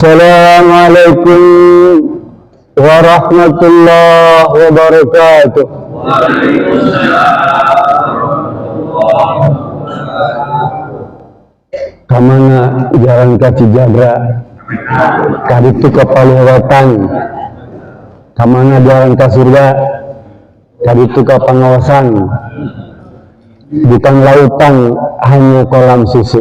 Assalamualaikum warahmatullahi wabarakatuh. Kamana jalan kaki jagra, kaditu kapalewatan. Kamana jalan ke surga, kaditu ke pengawasan. Bukan lautan, hanya kolam susu.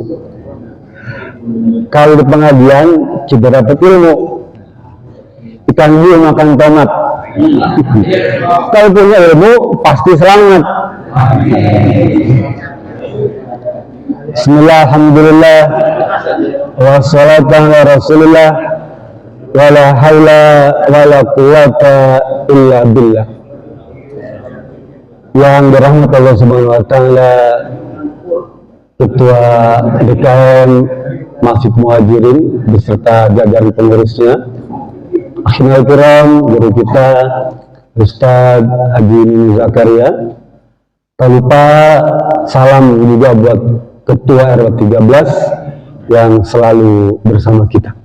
Kalau di pengajian kita dapat ilmu, ikan hiu makan tomat. Kalau punya ilmu pasti selamat. Bismillah, alhamdulillah, wassalatu ala rasulillah, wala haula wala quwata illa billah. Yang dirahmati Allah Subhanahu wa taala, Ketua DKM Masjid Muhajirin beserta jajaran pengurusnya, Akhirul Kiram, guru kita Ustaz Haji Nini Zakaria. Tak lupa salam juga buat Ketua RW 13 yang selalu bersama kita.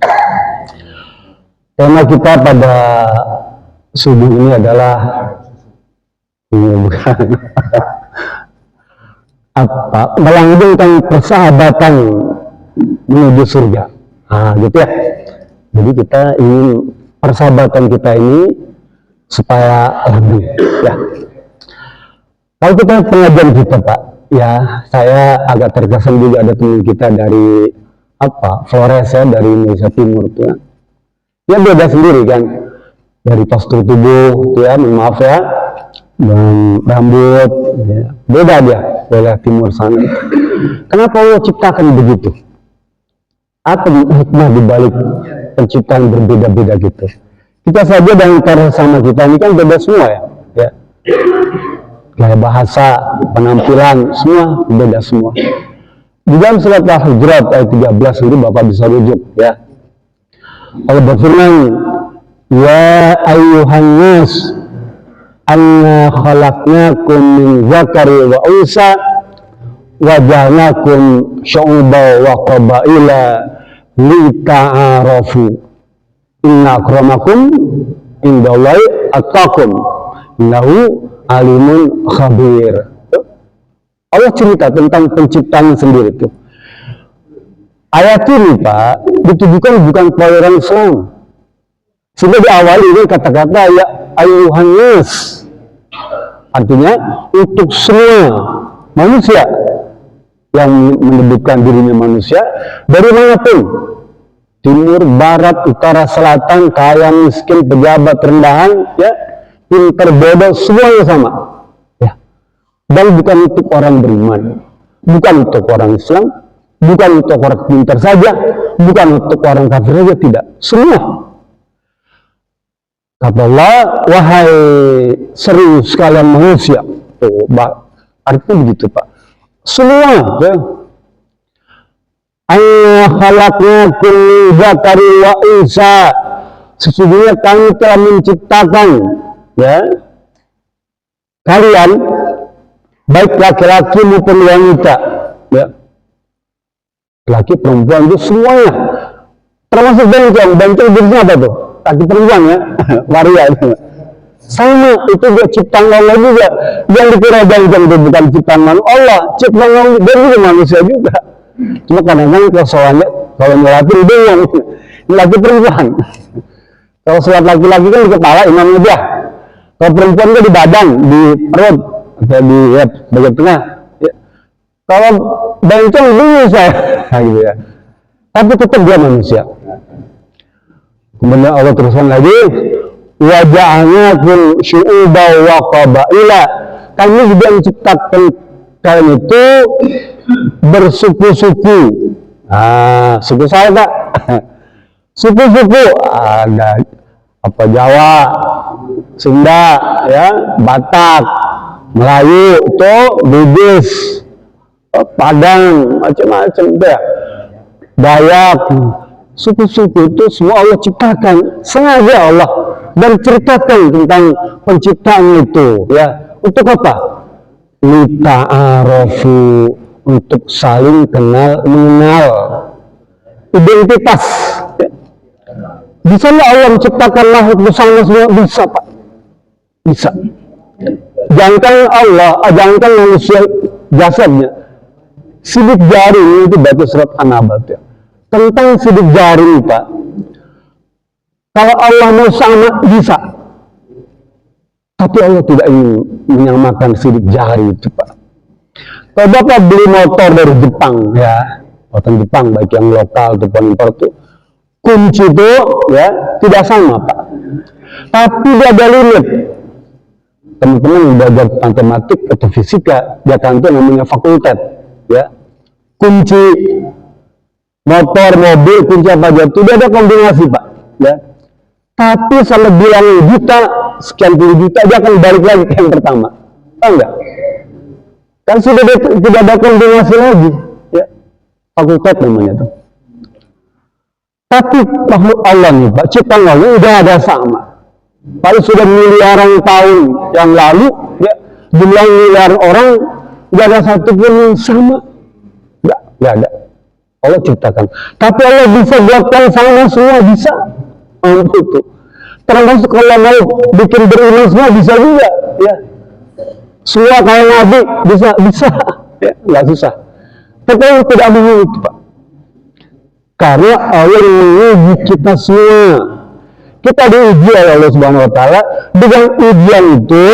Tema kita pada subuh ini adalah melanggengkan persahabatan menuju surga. Gitu ya. Jadi kita ingin persahabatan kita ini supaya lebih ya. Kalau kita pengajian kita, Pak, ya saya agak terkesan juga ada teman kita dari Flores ya, dari Indonesia Timur tuh. Ya beda sendiri kan. Dari postur tubuh ya, maaf ya. Dan rambut ya. Beda dia, beda timur sana. Kenapa Allah ciptakan begitu? Apa hikmah dibalik penciptaan berbeda-beda gitu? Kita saja dan antara sama kita ini kan beda semua ya. Gaya bahasa, penampilan, semua beda semua. Di dalam surat Al-Hujurat ayat 13 itu Bapak bisa rujuk ya. Allah berfirman, ya ayyuhan nas, anna khalaqnakum min zakari wa unsa wa ja'alnakum syu'uban wa qabaila lita'arafu inna akramakum indallahi atqakum innahu alimun khabir. Allah cerita tentang penciptaan sendiri itu. Ayat ini Pak ditujukan bukan kepada orang Islam. Sehingga di awal ini kata-kata ya ayyuhan nas, artinya untuk semua manusia yang menyebutkan dirinya manusia dari manapun, timur, barat, utara, selatan, kaya, miskin, pejabat, rendahan, ya, pintar, bodoh, semuanya sama, ya. Dan bukan untuk orang beriman, bukan untuk orang Islam, bukan untuk orang pintar saja, bukan untuk orang kafir saja, tidak, semua. Kata Allah, wahai serius kalian manusia. Tuh, artinya begitu Pak. Semua, ya. Khalaqnakum min dzakari wa unsa. Sesungguhnya kami telah menciptakan, ya, kalian baik laki-laki maupun wanita, ya. Laki perempuan itu semuanya. Termasuk bencong. Bencong jenisnya apa tuh? Laki perempuan ya, waria itu. Sama, itu dia ciptaan Allah juga. Yang dikira bencong itu bukan ciptaan Allah, ciptaan Allah dan juga manusia juga. Cuma kadang-kadang kalau soalnya, kalau ngelatih bingung, laki perempuan. Kalau sholat laki-laki kan di kepala imamnya dia. Kalau perempuan kan di badan, di perut, atau di bagian tengah. Ya. Kalau bencong bingung saya, gitu ya. Tapi tetap dia manusia. Kemudian Allah teruskan lagi, wa ja'alnakum syu'uban wa qabaila. Kami juga menciptakan kalian itu bersuku-suku. Suku saya Pak. Suku-suku ada Jawa, Sunda, ya, Batak, Melayu, itu Bugis, Padang, macam-macam ya. Dayak. Suku-suku itu semua Allah ciptakan, sengaja Allah, dan ceritakan tentang penciptaan itu, ya. Untuk apa? Lita'arafu, untuk saling mengenal identitas. Bisa nggak Allah menciptakan makhluk bersama semua? Bisa, Pak. Bisa. Jangankan Allah, jangankan manusia jasadnya. Sidik jari itu baca surat An-Nabat ya. Tentang sidik jari, Pak. Kalau Allah mau sama, bisa. Tapi Allah tidak ingin menyamakan sidik jari itu, Pak. Kalau Bapak beli motor dari Jepang, ya, motor Jepang, baik yang lokal ataupun impor itu, kunci itu, ya, tidak sama, Pak. Tapi dia ada limit. Teman-teman belajar matematik atau fisika, dia akan tahu namanya fakultet, ya. Kunci motor, mobil, kunci apa aja itu, dia ada kombinasi, Pak, ya. Tapi sama bilang juta, sekian puluh juta, dia akan balik lagi ke yang pertama. Tahu nggak? Kan sudah tidak ada kombinasi lagi, ya. Fakultet namanya tuh. Tapi makhluk Allah nih, Pak, ciptaan Allah udah ada sama. Kalau sudah miliaran tahun yang lalu, ya, jumlah miliaran orang, nggak ada satupun yang sama. Nggak ada. Allah ciptakan. Tapi Allah bisa buatkan sama semua, bisa. Itu. Termasuk kalau mau bikin beriman semua bisa juga, ya. Semua kayak Nabi bisa, ya, nggak susah. Tapi tidak mau itu, Pak. Karena Allah menguji kita semua. Kita diuji oleh Allah Subhanahu Wa Taala. Dengan ujian itu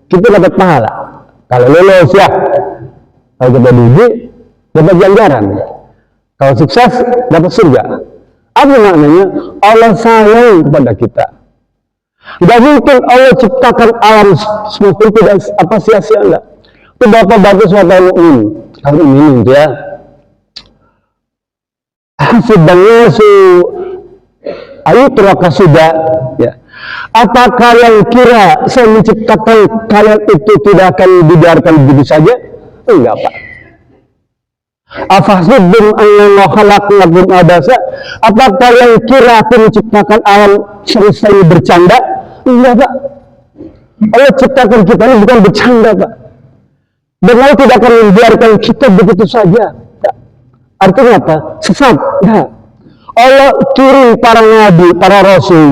kita dapat pahala. Kalau lolos ya, kalau kita diuji dapat ganjaran. Kalau sukses dapat surga. Apa maknanya? Allah sayang kepada kita. Tidak mungkin Allah ciptakan alam semesta tidak apa sia-sia enggak. Itu bapak-bapak suatu mukmin. Kalau ini itu ya. Hasibnya ayo teraka sudah ya. Apa kalian kira saya menciptakan kalian itu tidak akan dibiarkan begitu saja? Enggak, Pak. Afahsibum annama khalaqnakum abasa? Apa kalian kira aku menciptakan alam semesta ini bercanda? Enggak, Pak. Allah ciptakan kita ini bukan bercanda, Pak. Dan Allah tidak akan membiarkan kita begitu saja. Artinya apa? Sesat. Ya. Allah kirim para nabi, para rasul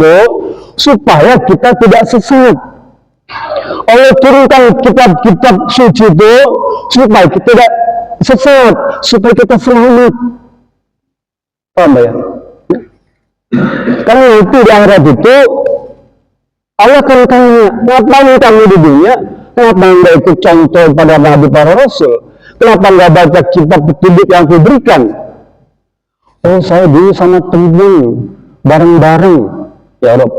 supaya kita tidak sesat. Allah turunkan kitab-kitab suci itu supaya kita tidak sesat, supaya kita selamat. Paham ya? Karena itu di akhirat itu Allah akan tanya, ngapain kamu di dunia? Kenapa Anda ikut contoh pada nabi para rasul? Kenapa nggak baca kitab petunjuk yang aku berikan? Oh, saya dulu sama teman bareng-bareng, ya Rob.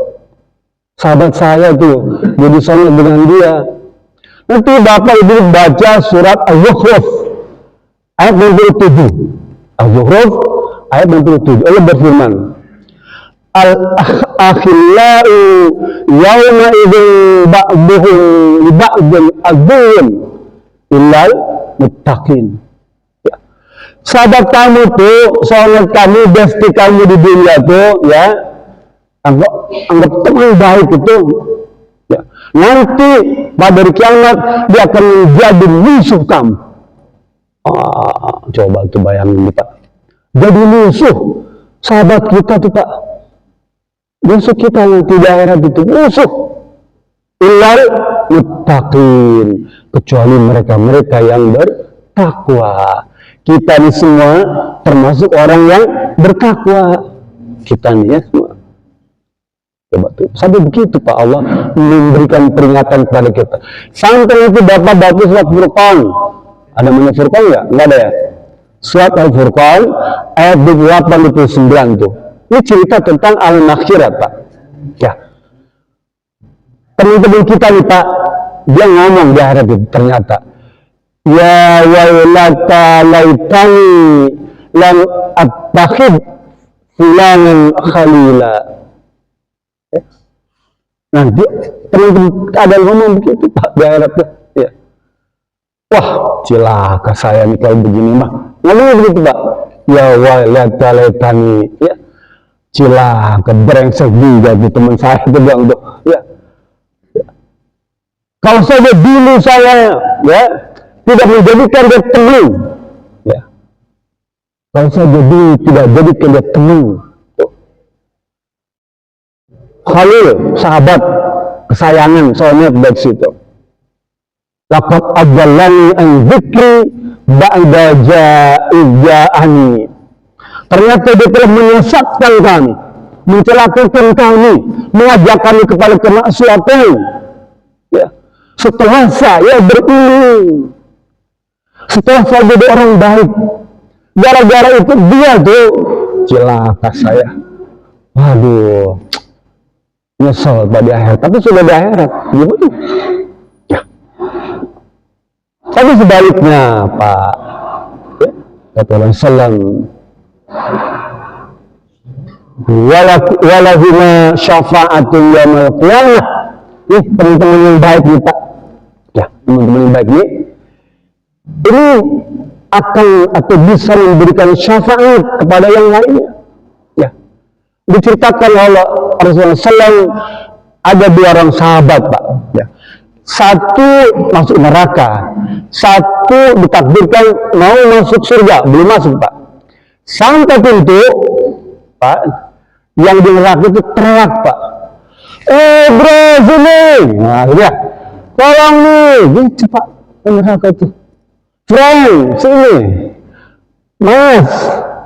Sahabat saya tuh jadi sama dengan dia. Nanti Bapak Ibu baca surat Al-Zukhruf ayat 67. Al-Zukhruf ayat 67. Allah berfirman, Al-akhillau yawma idzin ba'duhum li ba'din aduwwun illal muttaqin. Ya. Sahabat kamu tuh, sahabat kamu, besti kamu di dunia tuh, ya, anggap teman baik itu, ya. Nanti pada hari kiamat dia akan menjadi musuh kamu. Coba tuh bayangin, Pak. Jadi musuh sahabat kita tuh, Pak. Musuh kita yang tidak akhirat itu musuh. Illal muttaqin, kecuali mereka-mereka yang bertakwa. Kita ini semua termasuk orang yang bertakwa. Kita ini ya semua. Coba tuh, sampai begitu Pak Allah memberikan peringatan kepada kita. Sampai itu bapak-bapak surat Furqan. Ada namanya Furqan nggak? Nggak ada ya? Surat Al-Furqan ayat 89 tuh. Ini cerita tentang al-akhirat, Pak. Ya. Teman-teman kita nih, Pak, dia ngomong di akhirat itu ternyata, ya wailata laitani lam attakhid fulanan khalila. Nanti teman-teman ada ngomong begitu, Pak, di akhirat tuh. Ya. Wah, cilaka saya nih kalau begini mah. Ngomongnya begitu, Pak. Ya wailata laitani, ya. Cilaka, brengsek juga di teman saya itu bilang tuh, ya. Kalau saja dulu saya, ya, tidak menjadikan dia teman, ya. Kalau saja dulu tidak jadikan dia teman, tuh. Khalil, sahabat kesayangan, soalnya baik situ. Laqad adallani an dzikri ba'da ja'ani. Ternyata dia telah menyesatkan kami, mencelakakan kami, mengajak kami kepada kemaksiatan. Ya. Setelah saya berilmu, setelah saya jadi orang baik, gara-gara itu dia tuh celaka saya. Waduh, nyesel pada akhirat. Tapi sudah di akhirat, gimana? Ya. Tapi sebaliknya, Pak, ya, kata Rasulullah, walahuma syafa'atun yaumil qiyamah. Teman-teman yang baik nih, Pak. Ya, teman-teman yang baik ini akan atau bisa memberikan syafaat kepada yang lainnya. Ya. Diceritakan oleh Rasulullah SAW ada 2 orang sahabat, Pak. Ya. Satu masuk neraka, satu ditakdirkan mau masuk surga, belum masuk, Pak. Sampai pintu, Pak, yang di neraka itu teriak, Pak. Bro, sini. Nah, ya. Tolong nih, gitu, Pak. Neraka itu. Frank, sini. Mas,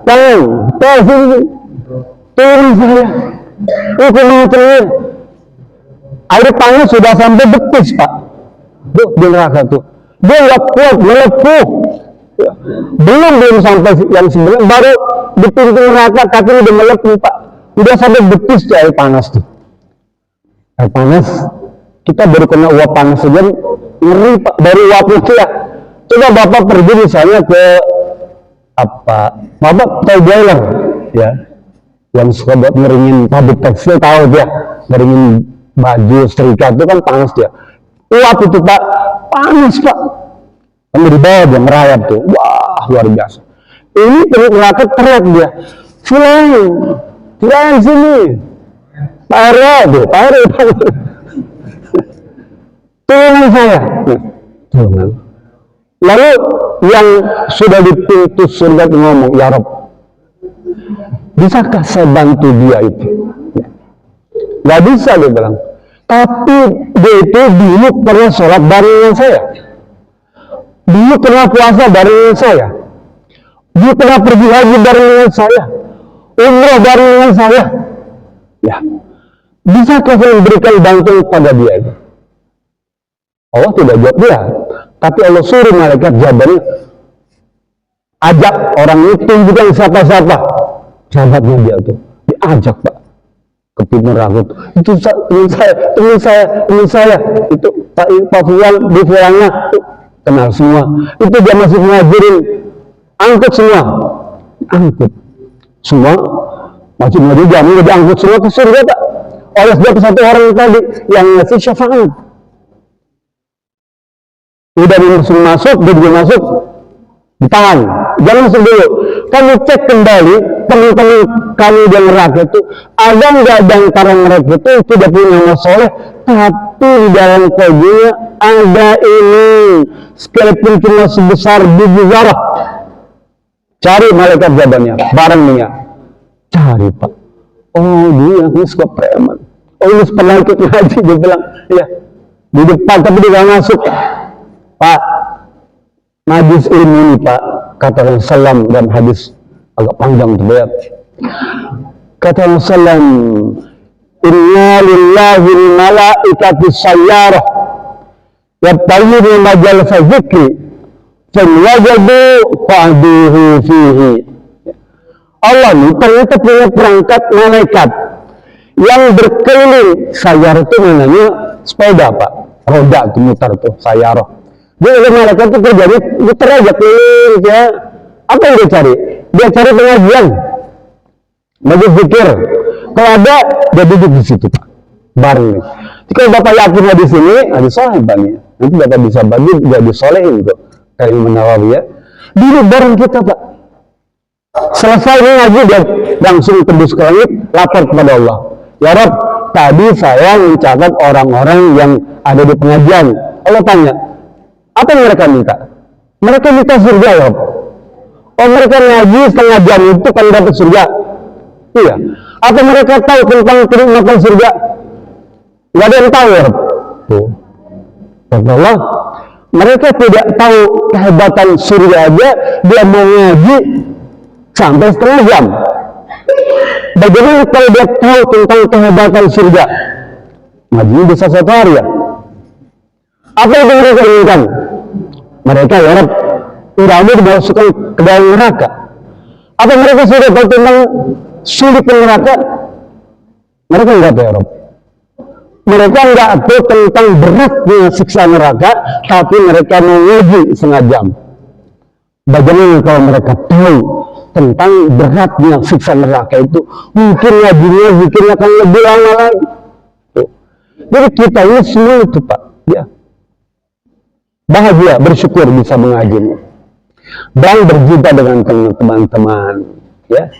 Bang, sini. Turun saya. Hukuman terakhir. Air panas sudah sampai betis, Pak. Tuh, di neraka tuh. Dia nggak kuat, melepuh. Ya. Belum sampai yang sebenarnya, baru di pintu neraka kaki udah melepuh, Pak. Udah sampai betis tuh air panas tuh. Air panas, kita baru kena uap panas saja, ngeri, Pak. Baru uap itu ya. Coba Bapak pergi misalnya ke Bapak tahu boiler, ya, yang suka buat ngeringin pabrik tekstil, tahu dia, ngeringin baju setrika itu kan panas dia. Uap itu, Pak, panas, Pak. Sampai di bawah dia merayap tuh, wah luar biasa. Ini perut neraka teriak dia, Fulan sini, Pak RW tuh, Pak RW, tolong saya, tolong. Lalu yang sudah di pintu surga ngomong, ya Rob, bisakah saya bantu dia itu? Gak bisa, dia bilang. Tapi dia itu dulu pernah sholat bareng dengan saya, dulu pernah puasa bareng dengan saya, dulu pernah pergi haji bareng dengan saya, umrah bareng dengan saya. Ya, bisakah saya memberikan bantuan kepada dia itu? Allah tidak jawab dia, tapi Allah suruh malaikat Jabarnya ajak orang itu, tunjukkan siapa-siapa sahabatnya dia tuh, diajak, Pak, ke pintu neraka itu. Teman saya itu Pak Fulan di Fulangnya kenal semua, itu dia masih ngajarin, angkut semua masih ngajarin jamu, diangkut semua ke surga, Pak, oleh sebab satu orang tadi yang ngasih syafaat. Udah masuk, dia masuk, ditahan, jangan masuk dulu. Kami cek kembali teman-teman kami di neraka itu, ada nggak di antara mereka itu tidak punya amal soleh, tapi di dalam kalbunya ada ini, sekalipun cuma sebesar biji zarah. Cari malaikat jawabannya, barangnya, cari, Pak. Oh, dia ini suka preman. Oh, ini pernah ikut ngaji, dia bilang, ya, di depan tapi dia nggak masuk. Pak, majlis ilmu ini, Pak, kata Rasulullah dalam hadis agak panjang terlihat. Kata Rasulullah, inna lillahi malaikati sayyarah yattayyibuna majalisa dzikri fawajadu fa'duhu fihi. Allah ini ternyata punya perangkat malaikat yang berkeliling. Sayyarah itu namanya sepeda, Pak, roda itu mutar tuh, sayyarah. Dia ada malaikat itu kerjanya muter aja keliling, ya. Apa yang dia cari? Dia cari pengajian, majelis zikir. Kalau ada, dia duduk di situ, Pak, bareng nih. Jika Bapak yakin di sini, ada soleh banyak. Nanti Bapak bisa bagi jadi solehin tuh, kayak Imam Nawawi, ya. Duduk bareng kita, Pak. Selesai ngaji, dia langsung tembus ke langit, lapor kepada Allah. Ya Rabb, tadi saya mencatat orang-orang yang ada di pengajian. Allah tanya, apa yang mereka minta? Mereka minta surga, ya. Oh, mereka ngaji setengah jam itu kan dapat surga? Iya. Apa mereka tahu tentang kenikmatan surga? nggak ada yang tahu. Tuh, kata Allah, mereka tidak tahu kehebatan surga aja, dia mau ngaji sampai setengah jam. Bagaimana kalau dia tahu tentang kehebatan surga? Ngaji bisa 1 hari ya. Apa yang mereka inginkan? Mereka ya Rabb, tidak mau dimasukkan ke dalam neraka. Apa mereka sudah tahu tentang sulit neraka? Mereka enggak tahu ya Rabb. Mereka enggak tahu tentang beratnya siksa neraka, tapi mereka mau ngaji setengah jam. Bagaimana kalau mereka tahu tentang beratnya siksa neraka itu, mungkin ngajinya zikirnya akan lebih lama lagi. Jadi kita ini semua itu Pak, ya, bahagia, bersyukur bisa mengajinya dan berjumpa dengan teman-teman, ya.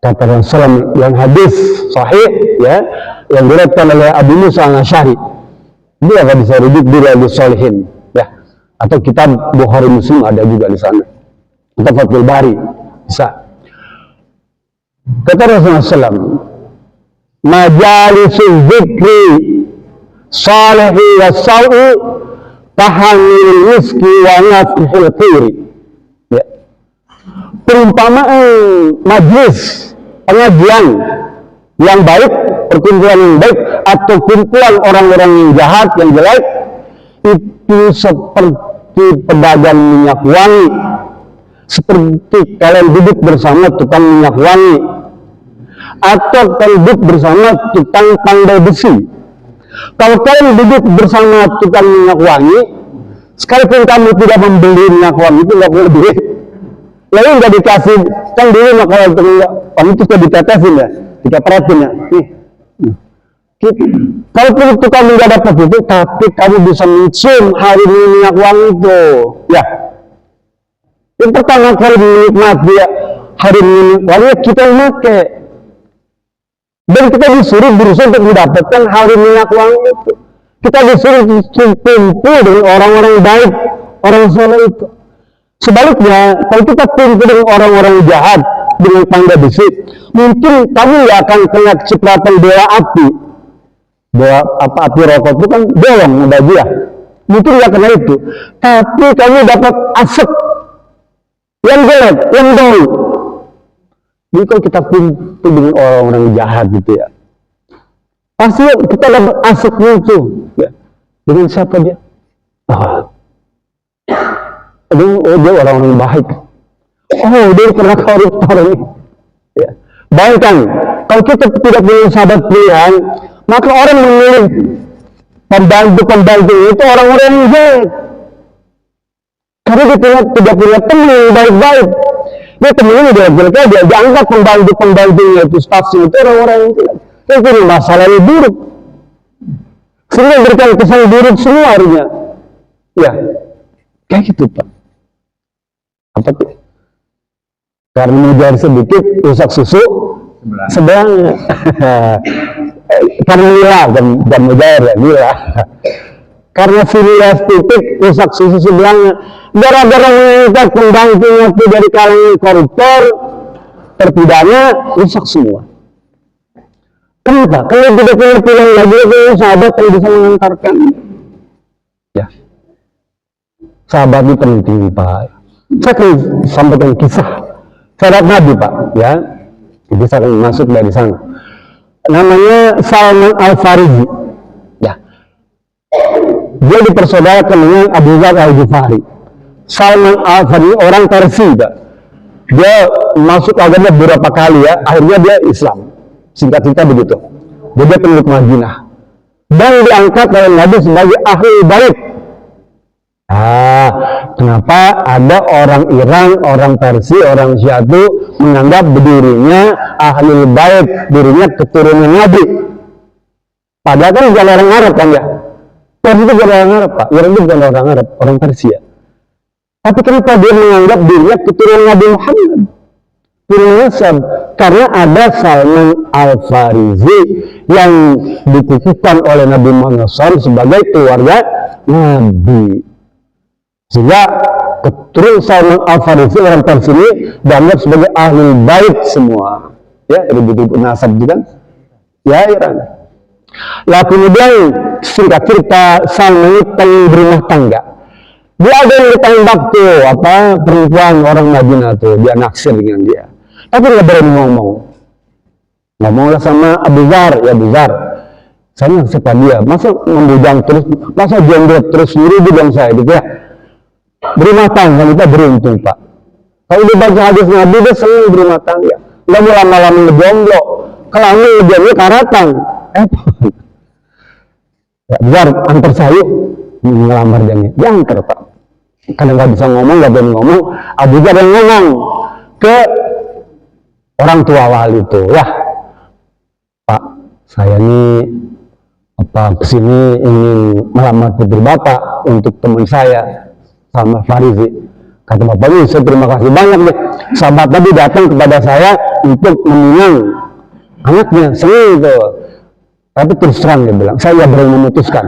Kata Rasulullah yang hadis sahih, ya, yang diriwayatkan oleh Abu Musa al-Asy'ari, dia akan bisa rujuk di Riyadhus Shalihin, ya, atau kitab Bukhari Muslim ada juga di sana, atau Fathul Bari bisa. Kata Rasulullah SAW, majalisul zikri salihi wa sawi tahamil miski wa nafihul khiri, ya. Perumpamaan majlis pengajian yang baik, perkumpulan yang baik, atau kumpulan orang-orang yang jahat, yang jelek, itu seperti pedagang minyak wangi, seperti kalian duduk bersama tukang minyak wangi, atau kalian duduk bersama tukang pandai besi. Kalau kalian duduk bersama tukang minyak wangi, sekalipun kamu tidak membeli minyak wangi itu nggak boleh duit, lalu nggak dikasih, kan dulu kalau untuk minyak wangi itu sudah ditetesin ya, dikeperatin ya. Nih. Kalaupun itu kamu nggak dapat itu, tapi kamu bisa mencium hari minyak wangi itu, ya. Yang pertama kali menikmati ya, hari minyak wangi kita memakai. Dan kita disuruh berusaha untuk mendapatkan hari minyak wangi itu. Kita disuruh kumpul dengan orang-orang baik, orang soleh itu. Sebaliknya, kalau kita kumpul dengan orang-orang jahat, dengan pandai besi, mungkin kamu nggak akan kena cipratan bola api. Bola api rokok itu kan bolong baju ya. Mungkin nggak kena itu, tapi kamu dapat asap yang jelek, yang bau. Jadi kalau kita kumpul dengan orang-orang jahat gitu ya, pasti kita dapat asapnya itu. Ya. Dengan siapa dia? Dia orang-orang baik. Oh, dia pernah koruptor ini. Ya. Bayangkan, kalau kita tidak punya sahabat pilihan, maka orang memilih pembantu itu orang-orang yang baik. Karena dia tidak punya teman yang baik-baik. Dia temennya dia dianggap pembantu-pembantunya itu, stafnya itu orang-orang yang punya masalah yang buruk. Sehingga memberikan kesan buruk semua harinya. Ya, kayak gitu Pak. Apa tuh? Karena mengejar sedikit rusak susu sebelahnya. Karena nila dan mengejar ya nila. Karena nila titik rusak susu sebelahnya. Gara-gara mengangkat pembantunya itu dari kalangan koruptor, terpidana, rusak semua. Kenapa? Kalau tidak punya pilihan lagi, sahabat yang bisa mengantarkan. Ya, sahabat itu penting Pak. Saya akan sampaikan kisah sahabat Nabi Pak, ya. Bisa akan masuk dari sana. Namanya Salman Al-Farisi. Ya. Dia dipersaudarakan dengan Abu Dzar Al-Ghifari. Salman Al-Farisi orang Persia Pak. Dia masuk agama beberapa kali ya, akhirnya dia Islam. Singkat cerita begitu. Dia penduduk Madinah dan diangkat oleh Nabi sebagai ahli bait. Kenapa ada orang Iran, orang Persia, orang Syiah itu menganggap dirinya ahli bait, dirinya keturunan Nabi? Padahal kan bukan orang Arab kan ya? Persia itu bukan orang Arab Pak, Iran itu bukan orang Arab, orang Persia. Tapi kenapa dia menganggap dirinya keturunan Nabi Muhammad? Karena ada Salman Al-Farisi yang dikukuhkan oleh Nabi Muhammad SAW sebagai keluarga Nabi. Sehingga keturunan Salman Al-Farisi orang Persia ini dianggap sebagai ahli bait semua. Ya, ribut-ribut nasab juga kan? Ya, Iran. Lah kemudian singkat cerita sang wanita berumah tangga. Dia ada yang ditembak tuh perempuan orang Madinah tuh, dia naksir dengan dia. Tapi nggak berani ngomong. Ngomonglah sama Abu Dzar, ya Abu Dzar, saya naksir dia, masa membujang terus, masa jenggot terus nyuri bujang saya gitu ya. Berumah tangga kita beruntung Pak. Kalau dibaca hadis Nabi dia senang berumah tangga. Nggak mau lama-lama ngejomblo. Kalau ngejomblo karatan. Biar antar saya ngelamar dia antar Pak. Kadang nggak bisa ngomong, nggak berani ngomong. Abu Dzar yang ngomong ke orang tua wali itu, ya Pak, saya ini kesini ingin melamar putri Bapak untuk teman saya sama Farizi. Kata bapaknya, saya terima kasih banyak deh. Sahabat tadi datang kepada saya untuk meminang anaknya, senang itu. Tapi terus terang dia bilang, saya berani memutuskan.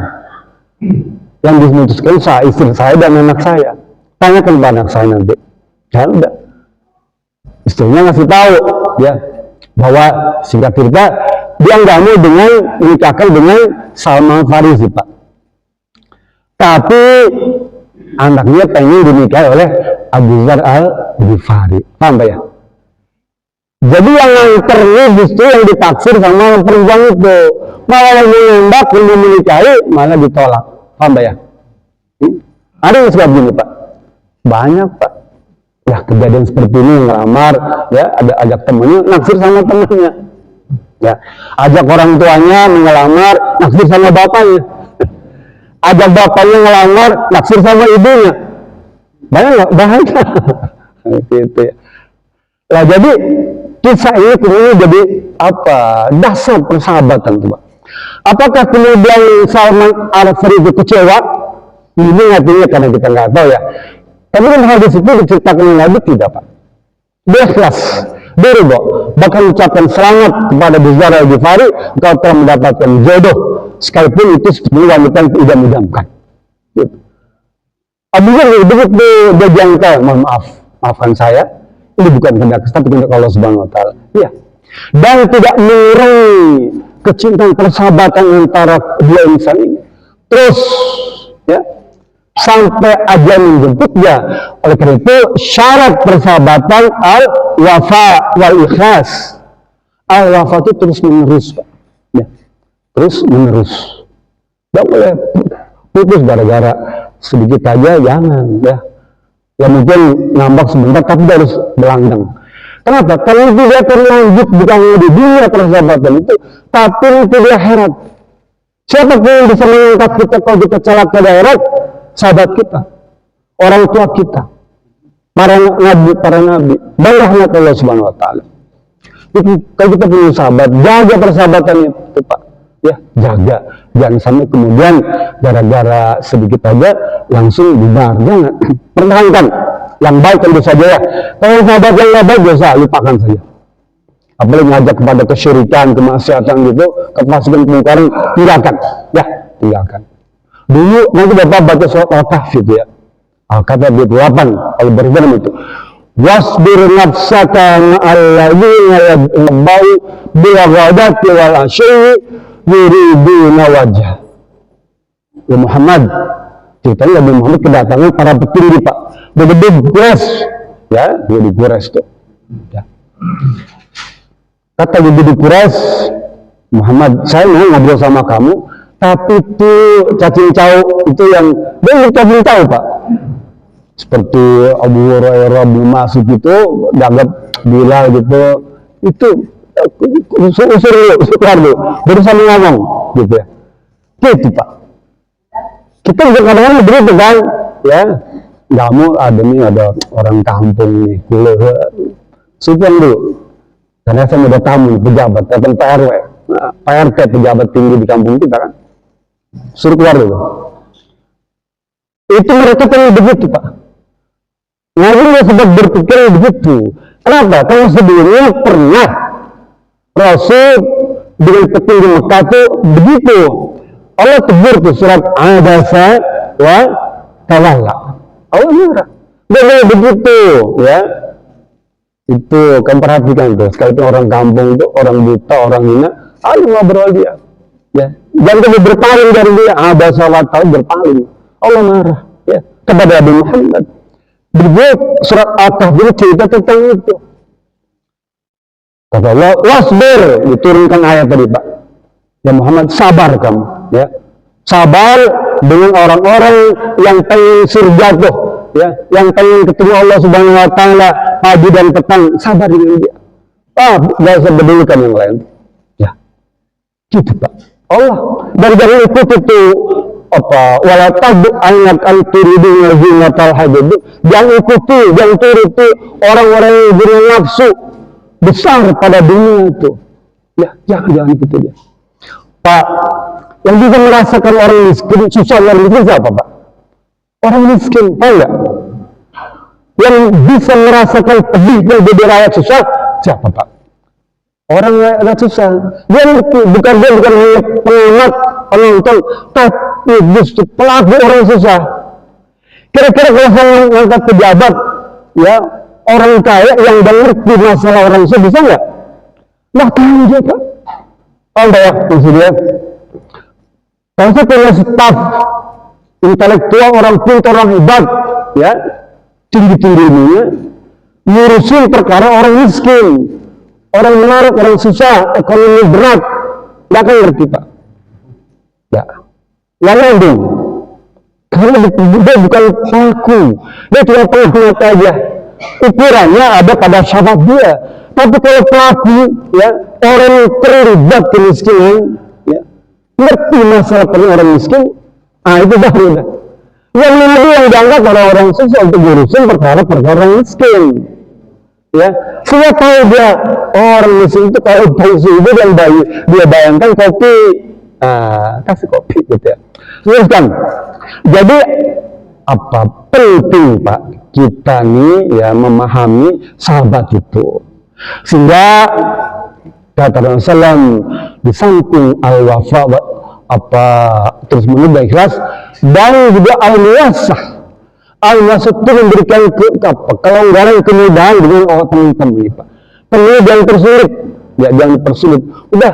Yang dimutuskan saya, istri saya dan anak saya. Tanyakan pada anak saya nanti. Ya udah. Istrinya ngasih tahu, ya, bahwa singkat cerita dia nggak mau dengan menikahkan dengan Salman Farisi Pak. Tapi anaknya pengen dinikahi oleh Abu Dzar al-Ghifari. Paham Pak ya? Jadi yang nganternya justru yang ditaksir sama perempuan itu. Malah yang menembak, yang mau menikahi, malah ditolak. Paham Pak ya? Ada yang sebab gini Pak? Banyak Pak. Ya kejadian seperti ini ngelamar, ya ada ajak temennya, naksir sama temennya. Ya, ajak orang tuanya mengelamar, naksir sama bapaknya. Ajak bapaknya ngelamar, naksir sama ibunya. Banyak nggak? Bahaya. Gitu ya. Nah jadi kisah ini kemudian jadi dasar persahabatan tuh Pak. Apakah kemudian Salman Al-Farisi kecewa? Ini artinya karena kita nggak tahu ya. Tapi kan hadis itu diceritakan Nabi tidak Pak. Dia ikhlas, dia ridho, bahkan ucapkan selamat kepada Abu Dzar al-Ghifari, engkau telah mendapatkan jodoh, sekalipun itu seperti wanita yang idam-idamkan. Gitu. Abu Dzar begitu dia jangka, mohon maaf, maafkan saya, ini bukan kehendak tapi kehendak Allah Subhanahu Wa Taala. Iya. Dan tidak mengurangi kecintaan persahabatan antara dua insan ini. Terus, ya. Sampai ajal menjemputnya. Oleh karena itu syarat persahabatan al-wafa wal-ikhlas. Al-wafa itu terus menerus Pak. Ya. Terus menerus. Tidak boleh putus gara-gara sedikit aja, jangan ya. Ya mungkin ngambek sebentar tapi harus belanggang. Kenapa? Karena tidak akan lanjut bukan di dunia persahabatan itu, tapi itu di akhirat. Siapa yang bisa mengangkat kita kalau kita celaka di akhirat? Sahabat kita, orang tua kita, para nabi, dan rahmat Allah Subhanahu Wa Taala. Kalau kita punya sahabat, jaga persahabatan itu Pak, ya jaga, jangan sampai kemudian gara-gara sedikit aja langsung bubar, jangan. Pertahankan yang baik tentu saja ya. Kalau sahabat yang nggak baik dosa, lupakan saja. Apalagi ngajak kepada kesyirikan, kemaksiatan gitu, kefasikan, kemungkaran, tinggalkan, ya tinggalkan. Dulu nanti Bapak baca surat Al-Kahfi itu ya. Al-Kahfi 28 kalau berfirman itu. Wasbir nafsaka ma'alladzina yad'u bil ghadati wal asyi yuriduna wajah. Ya Muhammad, ceritanya Nabi Muhammad kedatangan para petinggi Pak. Gede-gede Quraisy, ya, gede Quraisy itu. Ya. Kata gede Quraisy, Muhammad, saya mau ngobrol sama kamu. Tapi itu cacing cau itu yang dia cacing cau Pak, seperti Abu Hurairah bin Mas'ud itu dianggap Bilal gitu, itu usur dulu baru sama ngomong gitu ya, gitu Pak. Kita kadang-kadang begitu kan ya, nggak mau ada orang kampung nih kuliah supaya dulu karena saya udah tamu pejabat datang Pak RW, Pak RT pejabat tinggi di kampung kita kan, suruh keluar dulu. Itu mereka pengen begitu Pak. Nabi nggak sempat berpikir begitu. Kenapa? Karena sebelumnya pernah Rasul dengan petinggi Mekah itu begitu. Allah tegur tuh surat Abasa wa Tawalla. Allah marah. Dia begitu ya. Itu kan perhatikan tuh. Sekalipun orang kampung itu orang buta, orang hina, ayo ngobrol dia. Ya, jangan kita berpaling dari dia. Ada salat berpaling. Allah marah ya kepada Nabi Muhammad. Dibuat surat At-Tahzib cerita tentang itu. Kata Allah, wasbir, diturunkan ayat tadi Pak. Ya Muhammad, sabar kamu. Ya, sabar dengan orang-orang yang pengen surga tuh, ya, yang pengen ketemu Allah Subhanahu Wa Taala pagi dan petang. Sabar dengan dia. Gak usah pedulikan yang lain. Ya, gitu Pak. Allah dan jangan ikut itu wala tabu anak anturidina zinatal hajab. Jangan ikuti, jangan turuti orang-orang yang punya nafsu besar pada dunia itu. Ya, jangan ikuti dia. Pak, yang bisa merasakan orang miskin, susah orang miskin siapa Pak? Orang miskin, tahu nggak? Yang bisa merasakan pedihnya jadi rakyat susah, siapa Pak? Orang rakyat susah. Dia ngerti, bukan hanya pengamat, penonton, tapi justru pelaku orang susah. Kira-kira kalau saya ngangkat pejabat, ya, orang kaya yang ngerti masalah orang susah, bisa nggak? Nggak tahu dia Pak. Tahu nggak ya, maksudnya? Kalau saya punya staf intelektual, orang pintar, orang hebat, ya, tinggi-tingginya, ngurusin perkara orang miskin, orang menarik, orang susah, ekonomi berat, nggak akan ngerti Pak. Ya, nggak nyambung. Karena dia bukan pelaku, dia cuma pengamat aja. Ukurannya ada pada syafat dia. Tapi kalau pelaku, ya, orang terlibat kemiskinan, ya, ngerti masalah orang miskin, itu baru dah. Yang nabi yang dianggap orang-orang susah untuk ngurusin perkara-perkara orang miskin. Ya, saya tahu dia orang miskin itu kalau bangsa itu dan bayi, dia bayangkan kopi, kasih kopi gitu ya. Teruskan. Jadi apa penting Pak kita nih ya memahami sahabat itu, sehingga kata Rasulullah di samping al-wafa terus menerus ikhlas dan juga al-muwassah. Al-muwassah itu memberikan kelonggaran, kemudahan dengan orang teman-teman ini Pak. Penuh yang tersulit, ya jangan dipersulit. Udah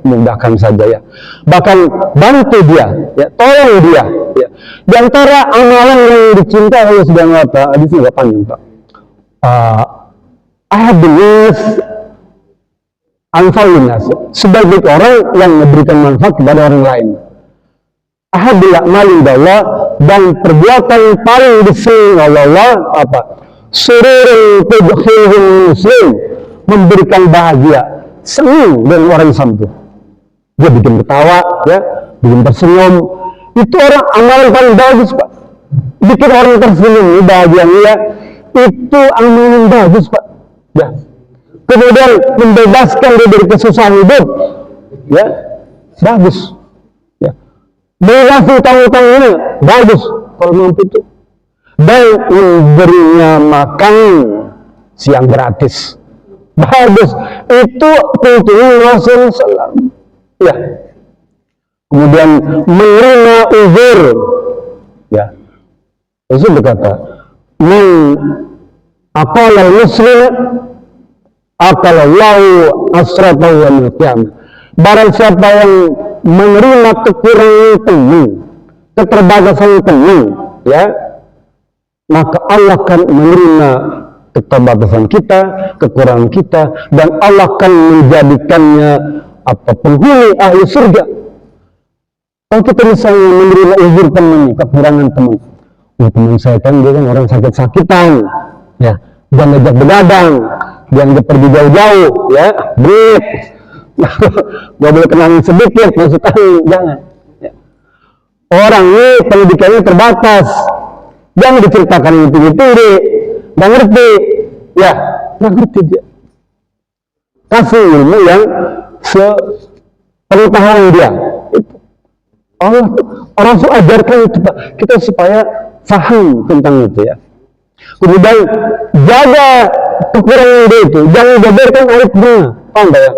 mudahkan saja ya. Bahkan bantu dia, ya tolong dia. Ya. Di antara amalan yang dicintai oleh Subhanahu Wa Taala, di sini nggak panjang Pak. Ahadus anfa'unas, sebagai orang yang memberikan manfaat kepada orang lain. Ahadul a'malin Allah, dan perbuatan paling disenangi Allah apa? Sururul tudkhilul muslim, memberikan bahagia, senang dengan orang Islam itu. Dia bikin ketawa, ya, bikin tersenyum. Itu orang amalan paling bagus Pak. Bikin orang tersenyum, bahagia, itu amalan bagus Pak. Ya. Kemudian membebaskan dia dari kesusahan hidup, ya, bagus. Ya. Melunasi utang-utang ini bagus kalau mampu itu. Dan memberinya makan siang gratis, bagus. Itu tuntunan Rasulullah. Ya. Kemudian menerima uzur, ya. Rasul berkata, "Man aqala al-muslim aqalallahu asratahu yawmal qiyamah." Barang siapa yang menerima kekurangan teman, keterbatasan teman, ya, maka Allah akan menerima keterbatasan kita, kekurangan kita, dan Allah akan menjadikannya penghuni ahli surga. Kalau kita misalnya menerima uzur teman, kekurangan teman, teman saya kan dia kan orang sakit-sakitan, ya, jangan ngajak begadang, jangan pergi jauh-jauh, ya, break, gak boleh kenangin sedikit, maksudnya jangan. Ya. Orang ini pendidikannya terbatas, jangan diceritakan yang tinggi-tinggi, gak ngerti, ya, gak ngerti dia. Kasih ilmu yang sepengetahuan dia. Itu. Orang ajarkan itu Pak, kita supaya paham tentang itu ya. Kemudian jaga kekurangan dia itu, jangan jabarkan aibnya, paham ya?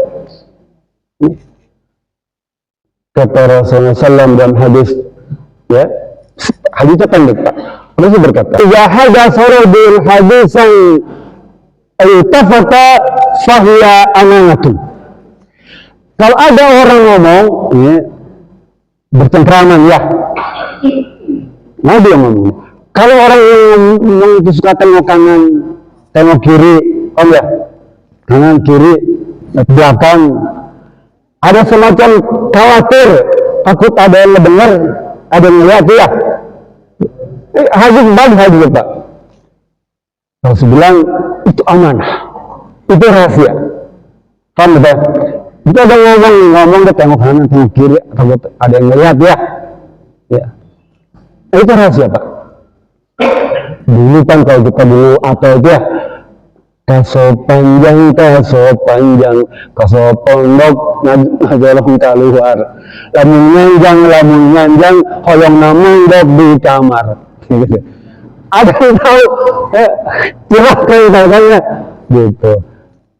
Kata Rasulullah SAW dalam hadis, ya, hadisnya pendek Pak. Rasul berkata, "Ya hadatsa rajul hadisan iltafata fahiya amanatun." Kalau ada orang ngomong, ya, bercengkraman ya, nah dia ngomong. Kalau orang yang suka tengok kanan, tengok kiri, oh ya, kanan kiri, belakang, ada semacam khawatir, takut ada yang mendengar, ada yang melihat ya. Hadis Pak. Rasul bilang itu amanah, itu rahasia. Paham betul? Itu ada ngomong dia tengok kanan, tengok kiri, takut ada yang melihat ya. Ya, itu rahasia Pak. Dulu kan kalau kita dulu atau itu ya, kaso panjang, kaso pondok, ngajolong keluar. Lamun nyanjang, hoyong namang di kamar. Ada yang tahu, jelas kaitannya, gitu.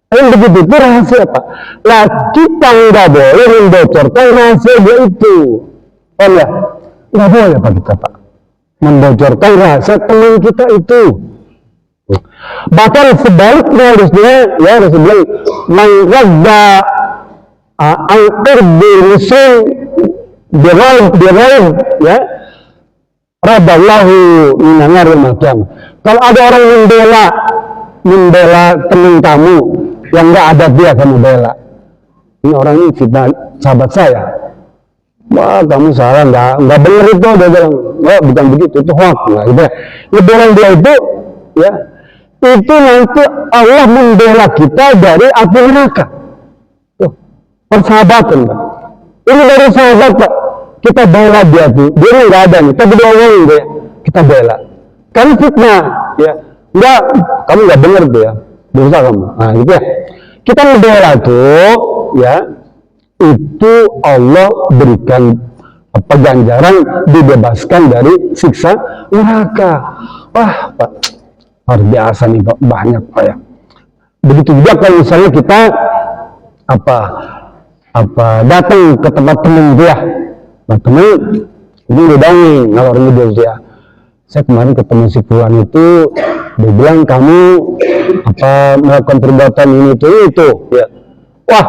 Begitu itu rahasia Pak. Lah kita nggak boleh membocorkan rahasia dia itu, oh ya, nggak boleh Pak kita Pak. Membocorkan rahasia teman kita itu. Bahkan sebaliknya harusnya ya Rasul bilang man radda al-qirbi musul biraib ya radallahu minan al-qiyamah. Kalau ada orang membela teman kamu yang nggak ada dia kamu bela, ini orang ini fitnah sahabat saya. Wah kamu salah, nggak benar itu, dia bilang, wah bukan begitu, itu hoax, nah, gitu ya. Lebaran dia itu, ya, itu nanti Allah membela kita dari api neraka. Tuh, persahabatan Pak. Ini dari sahabat Pak, kita bela dia tuh, dia nggak ada nih, tapi dia ngomong gitu ya, kita bela. Kan fitnah, ya, nggak, kamu nggak benar tuh ya, dosa kamu, nah gitu ya. Kita membela tuh, ya. Itu Allah berikan ganjaran dibebaskan dari siksa neraka. Wah Pak, luar biasa nih Pak, banyak Pak ya. Begitu juga kalau misalnya kita datang ke tempat teman dia, nah teman ini didongeng kalau orang itu ya, saya kemarin ketemu si Fulan itu, dia bilang kamu melakukan perbuatan ini itu ya. Wah,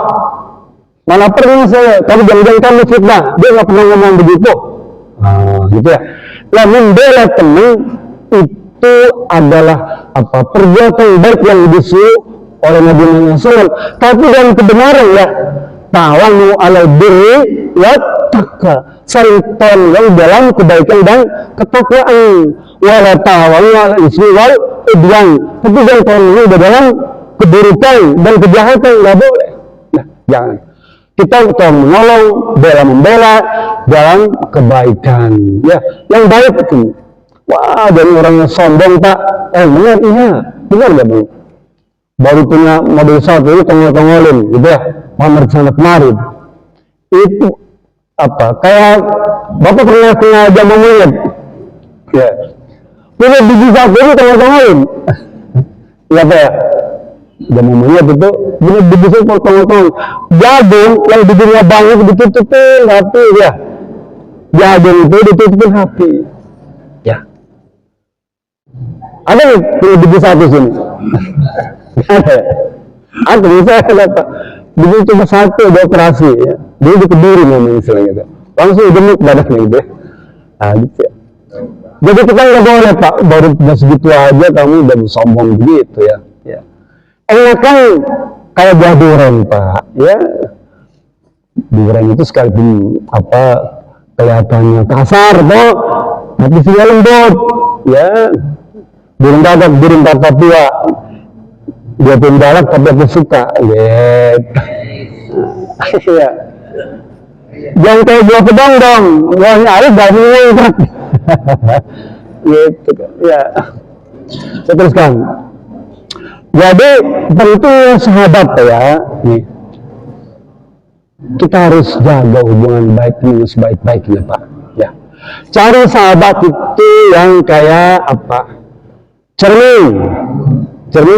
mana pernah saya, tapi jangan-jangan kamu fitnah, dia nggak pernah ngomong begitu. Nah, gitu ya. Nah, membela teman itu adalah perbuatan baik yang disuruh oleh Nabi Muhammad SAW. Tapi dalam kebenaran ya, tawanu alal birri wa taqwa, saling tolong dalam kebaikan dan ketakwaan. Wala tawanu alal ismi wal udwan, tapi jangan tolong dalam keburukan dan kejahatan, nggak boleh. Nah, jangan. Kita menolong, membela dalam kebaikan, ya, yang baik itu. Wah, dari orang yang sombong Pak, benar, iya, benar nggak Bang? Baru punya mobil satu itu tongol-tongolin, gitu ya, pamer sana kemarin. Itu kayak Bapak pernah punya jamu monyet, ya, punya biji satu itu tongol-tongolin, ya Pak ya. Jamu monyet itu benar begitu potong-potong jagung yang bikinnya banyak ditutupin hati ya, jagung itu ditutupin hati ya. Ada nih biji satu sini ada bisa Pak bikin cuma satu ada operasi ya, dia di Kediri namanya istilahnya gitu, langsung gemuk badannya gitu ya. Nah, gitu ya. Jadi kita nggak boleh Pak, baru segitu aja kamu udah sombong begitu ya. Kan kayak buah durian Pak, ya. Durian itu sekalipun kelihatannya kasar toh, tapi dia lembut, ya. Burung kakak tua, dia pun galak tapi aku suka, gitu. Ya. Jangan kayak buah kedong dong, buahnya air gak muat, gitu kan, ya. Saya teruskan. Jadi tentu sahabat ya, nih, kita harus jaga hubungan baik dengan sebaik-baiknya Pak. Ya, cari sahabat itu yang kayak cermin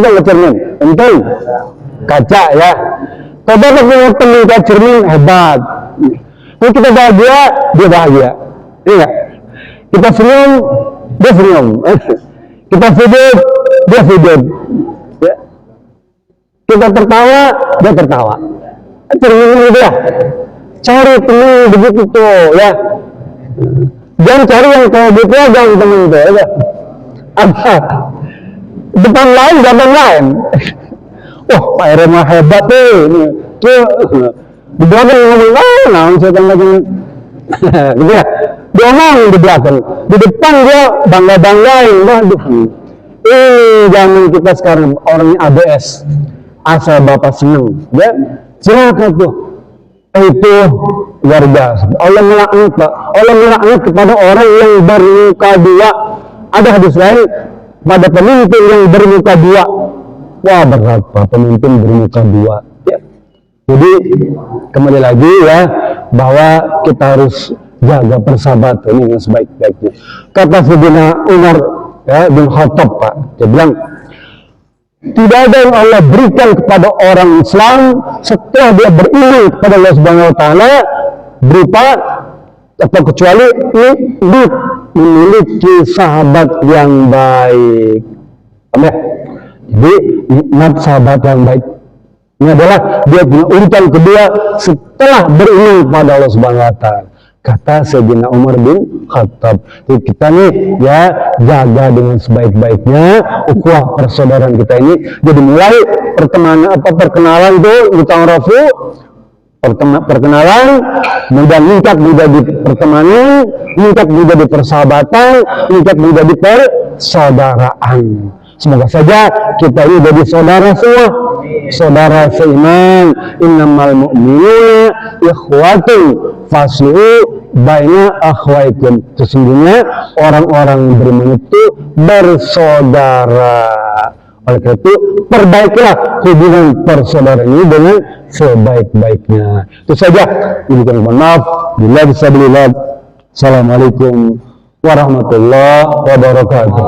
kan cermin, penting, kaca ya. Coba punya teman kayak cermin hebat. Kalau kita bahagia, dia bahagia, iya. Kita senyum, dia senyum. Kita sujud, dia sujud. Ya. Kita tertawa, dia tertawa. cermin gitu ya. Cari teman begitu tuh ya. Jangan cari yang kayak gitu aja teman itu ya. Apa? Depan lain, belakang lain. Wah, Pak RW mah hebat tuh. Di belakang ngomong, nah, saya lagi gitu ya. Dia ngomong di belakang, di depan dia bangga-banggain. Waduh, zaman kita sekarang orangnya ABS, asal Bapak seneng, ya silakan tuh. Itu luar biasa. Allah melaknat, Pak. Allah melaknat kepada orang yang bermuka dua. Ada hadis lain, pada pemimpin yang bermuka dua. Wah, berat Pak, pemimpin bermuka dua. Ya. Jadi kembali lagi ya, bahwa kita harus jaga persahabatan ini dengan sebaik-baiknya. Kata Sayyidina Umar ya, bin Khattab, Pak, dia bilang, tidak ada yang Allah berikan kepada orang Islam setelah dia beriman kepada Allah Subhanahu Wa Taala berupa atau kecuali ini memiliki sahabat yang baik. Ya? Jadi nikmat sahabat yang baik ini adalah dia punya urutan kedua setelah beriman kepada Allah Subhanahu Wa Taala. Kata Sayyidina Umar bin Khattab. Jadi kita nih ya jaga dengan sebaik-baiknya ukhuwah persaudaraan kita ini. Jadi mulai perkenalan itu di ta'arufu, perkenalan, kemudian meningkat menjadi pertemanan, meningkat menjadi persahabatan, meningkat menjadi persaudaraan. Semoga saja kita ini jadi saudara semua, saudara seiman. Innamal mu'minuna ikhwatun faslihu baina akhwaikum. Sesungguhnya orang-orang beriman itu bersaudara. Oleh karena itu perbaikilah hubungan persaudaraan ini dengan sebaik-baiknya. Itu saja. Ini mohon maaf. Bila bisa belilah. Assalamualaikum warahmatullahi wabarakatuh.